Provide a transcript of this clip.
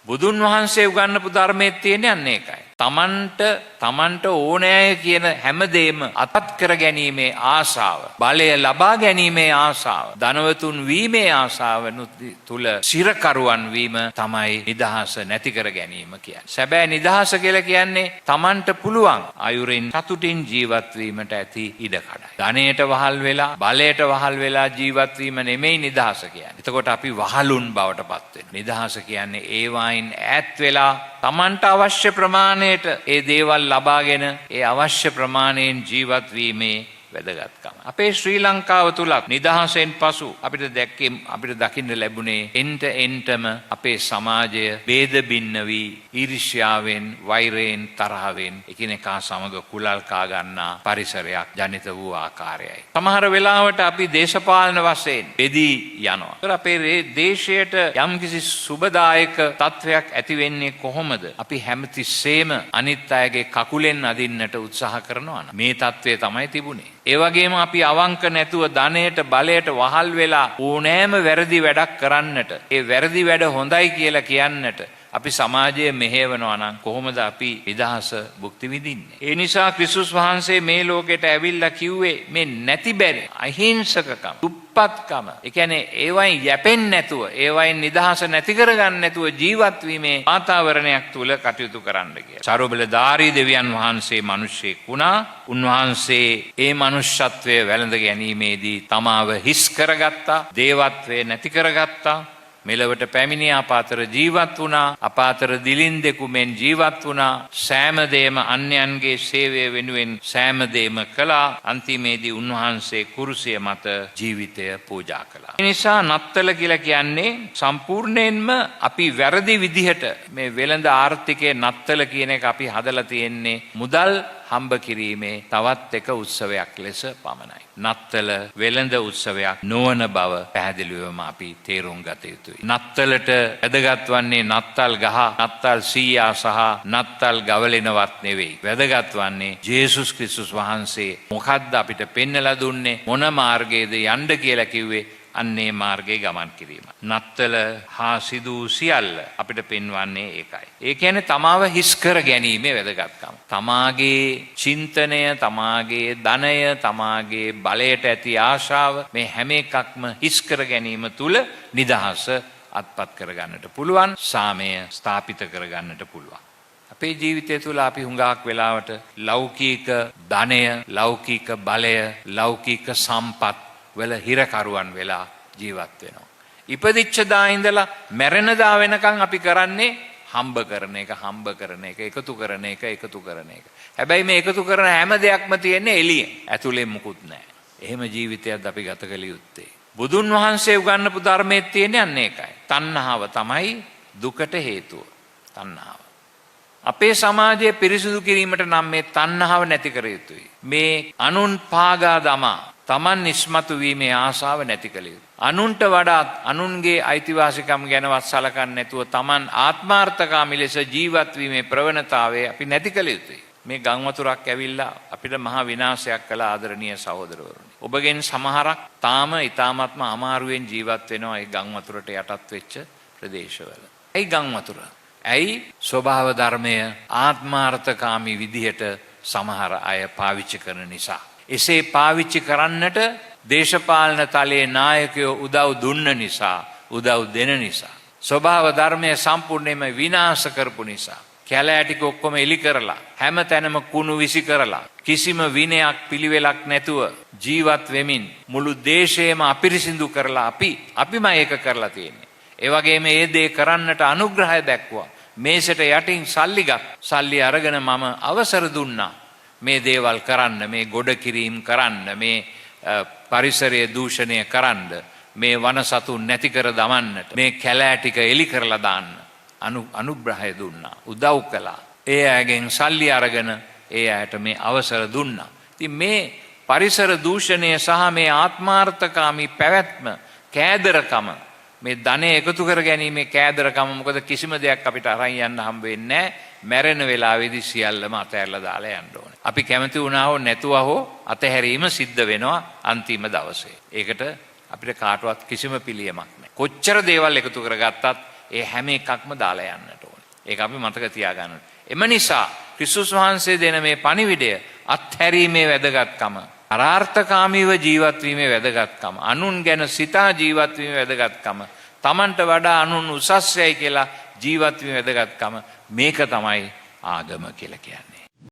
බුදුන් වහන්සේ උගන්වපු ධර්මයේ තියෙන්නේ අන්න ඒකයි. තමන්ට ඕනෑ කියන හැමදේම අත්පත් කර ගැනීමේ ආශාව, බලය ලබා ගැනීමේ ආශාව, ධනවතුන් වීමේ ආශාව තුල සිරකරුවන් වීම තමයි නිදහස නැති කර ගැනීම කියන්නේ. සැබෑ නිදහස කියලා කියන්නේ තමන්ට පුළුවන් අයුරින් සතුටින් ජීවත් වීමට ඇති ඉඩකඩයි. ධනයට වහල් වෙලා, බලයට වහල් වෙලා ජීවත් වීම නෙමෙයි නිදහස කියන්නේ. එතකොට අපි වහලුන් බවට පත් වෙනවා. නිදහස කියන්නේ ඒවායින් ඈත් වෙලා තමන්ට අවශ්‍ය ප්‍රමාණයට ඒ දේවල් ලබාගෙන ඒ අවශ්‍ය ප්‍රමාණයෙන් ජීවත් වීමේ වැදගත්කම. අපේ ශ්‍රී ලංකාව තුලත් නිදහසෙන් පසු අපිට දකින්න ලැබුණේ එන්ටම අපේ සමාජය ભેද බින්න වී ඊර්ෂ්‍යාවෙන්, වෛරයෙන්, තරහවෙන් එකිනෙකා සමග කුලල් කා ගන්නා පරිසරයක් ජනිත වූ ආකාරයයි. සමහර වෙලාවට අපි දේශපාලන වශයෙන් බෙදී යනවා. ඒතර අපේ දේශයට යම්කිසි සුබදායක තත්වයක් ඇති වෙන්නේ කොහොමද? අපි හැමතිස්සෙම අනිත් අයගේ කකුලෙන් අදින්නට උත්සාහ කරනවා. මේ තත්වය තමයි තිබුණේ. ඒ වගේම අපි අවංක නැතුව ධනයට, බලයට වහල් වෙලා ඕනෑම වැරදි වැඩක් කරන්නට, ඒ වැරදි වැඩ හොඳයි කියලා කියන්නට අපි සමාජයේ මෙහෙවනවා නම් කොහොමද අපි නිදහස භුක්ති විඳින්නේ? ඒ නිසා ක්‍රිස්තුස් වහන්සේ මේ ලෝකෙට ඇවිල්ලා කිව්වේ මේ නැති බැරි අහිංසකකම, දුප්පත්කම, ඒ කියන්නේ ඒවයින් යැපෙන්නේ නැතුව, ඒවයින් නිදහස නැති කරගන්න නැතුව ජීවත් වීමේ වාතාවරණයක් තුල කටයුතු කරන්න කියලා. සර්වබලධාරී දෙවියන් වහන්සේ මිනිසෙක් වුණා. උන්වහන්සේ ඒ මනුෂ්‍යත්වය වැළඳ ගැනීමේදී තමාව හිස් කරගත්තා, දේවත්වය නැති කරගත්තා. මෙලවට පැමිණි අපාතර ජීවත් වුණා, අපාතර දිලින්දෙකු මෙන් ජීවත් වුණා. සෑමදේම අන්‍යයන්ගේ සේවය වෙනුවෙන් සෑමදේම කළා. අන්තිමේදී උන්වහන්සේ කුරුසිය මත ජීවිතය පූජා කළා. ඒ නිසා නත්තල කියලා කියන්නේ සම්පූර්ණයෙන්ම අපි වැරදි විදිහට මේ වෙළඳ ආර්ථිකයේ නත්තල කියන එක අපි හදලා තියෙන්නේ මුදල් හම්බ කිරීමේ තවත් එක උත්සවයක් ලෙස පමණයි. නත්තල වෙළඳ උත්සවයක් නොවන බව පැහැදිලිවම අපි තේරුම් ගත යුතුයි. නත්තලට වැදගත් වන්නේ නත්තල් ගහ, නත්තල් සීයා සහ නත්තල් ගවලෙනවත් නෙවෙයි. වැදගත් වන්නේ ජේසුස් ක්‍රිස්තුස් වහන්සේ මොකද්ද අපිට පෙන්වලා දුන්නේ, මොන මාර්ගයේද යන්න කියලා කිව්වේ, අන්නේ මාර්ගයේ ගමන් කිරීම. නත්තල හා සිදු සියල්ල අපිට පෙන්වන්නේ ඒකයි. ඒ කියන්නේ තමාව හිස් කර ගැනීමේ වැදගත්කම. තමාගේ චින්තනය, තමාගේ ධනය, තමාගේ බලයට ඇති ආශාව, මේ හැම එකක්ම හිස් කර ගැනීම තුල නිදහස අත්පත් කරගන්නට පුළුවන්, සාමය ස්ථාපිත කරගන්නට පුළුවන්. අපේ ජීවිතය තුළ අපි හුඟක් වෙලාවට ලෞකික ධනය, ලෞකික බලය, ලෞකික සම්පත් වල හිරකරුවන් වෙලා ජීවත් වෙනවා. ඉපදිච්ච දා ඉඳලා මැරෙන දා වෙනකන් අපි කරන්නේ හම්බ කරන එක, එකතු කරන එක. හැබැයි මේ එකතු කරන හැම දෙයක්ම තියෙන්නේ එළියෙන්. ඇතුලේ මුකුත් නැහැ. එහෙම ජීවිතයක් අපි ගත කළ යුත්තේ. බුදුන් වහන්සේ උගන්වපු ධර්මයේ තියෙන්නේ අන්න ඒකයි. තණ්හාව තමයි දුකට හේතුව. තණ්හාව. අපේ සමාජය පිරිසිදු කිරීමට නම් මේ තණ්හාව නැති කර යුතුයි. මේ අනුන් පාගා දමා තමන් නිස්මතු වීමේ ආශාව නැති කළ යුතුයි. අනුන්ට වඩාත් අනුන්ගේ අයිතිවාසිකම් ගැනවත් සලකන්නේ නැතුව තමන් ආත්මාර්ථකාමී ලෙස ජීවත් වීමේ ප්‍රවණතාවය අපි නැති කළ යුතුයි. මේ ගම් වතුරක් ඇවිල්ලා අපිට මහා විනාශයක් කළ ආදරණීය සහෝදරවරුනි. ඔබගෙන් සමහරක් තාම ඊ타ත්ම අමාරුවෙන් ජීවත් වෙනවා ඒ ගම් වතුරට යටත් වෙච්ච ප්‍රදේශවල. ඒ ගම් වතුර. ඇයි ස්වභාව ධර්මය ආත්මාර්ථකාමී විදිහට සමහර අය පාවිච්චි කරන නිසා. එසේ පාවිච්චි කරන්නට දේශපාලන තලයේ නායකයෝ උදව් දුන්න නිසා, උදව් දෙන නිසා, ස්වභාව ධර්මය සම්පූර්ණයෙන්ම විනාශ කරපු නිසා, කැලෑ ටික ඔක්කොම එලි කරලා, හැම තැනම කුණු විසි කරලා, කිසිම විනයක් පිළිවෙලක් නැතුව ජීවත් වෙමින් මුළු දේශයම අපිරිසිදු කරලා අපිම ඒක කරලා තියෙන්නේ. ඒ වගේම මේ දේ කරන්නට අනුග්‍රහය දැක්වුවා. මේසෙට යටින් සල්ලි අරගෙන මම අවසර දුන්නා මේ දේවල් කරන්න, මේ ගොඩ කිරීම කරන්න, මේ පරිසරය දූෂණය කරන්න, මේ වනසතුන් නැති කර දමන්නට, මේ කැලෑ ටික එලි කරලා දාන්න අනුග්‍රහය දුන්නා, උදව් කළා. ඒ අයගෙන් සල්ලි අරගෙන ඒ අයට මේ අවසර දුන්නා. ඉතින් මේ පරිසර දූෂණය සහ මේ ආත්මාර්ථකාමී පැවැත්ම, කෑදරකම, මේ ධනෙ එකතු කර ගැනීමේ කෑදරකම, මොකද කිසිම දෙයක් අපිට අරන් යන්න හම්බ වෙන්නේ නැහැ. මැරෙන වෙලාවේදී සියල්ලම අතහැරලා දාලා යන්න ඕනේ. අපි කැමති වුණා හෝ නැතුව හෝ අතහැරීම සිද්ධ වෙනවා අන්තිම දවසේ. ඒකට අපිට කාටවත් කිසිම පිළියමක් නැහැ. කොච්චර දේවල් එකතු කරගත්තත් ඒ හැම එකක්ම දාලා යන්නට ඕනේ. ඒක අපි මතක තියාගන්න. එම නිසා ක්‍රිස්තුස් වහන්සේ දෙන මේ පණිවිඩය අත්හැරීමේ වැදගත්කම, අරාර්ථකාමීව ජීවත් වීමේ වැදගත්කම, අනුන් ගැන සිතා ජීවත් වීමේ වැදගත්කම, තමන්ට වඩා අනුන් උසස් යයි කියලා ජීවත් වීමේ වැදගත්කම, මේක තමයි ආගම කියලා කියන්නේ.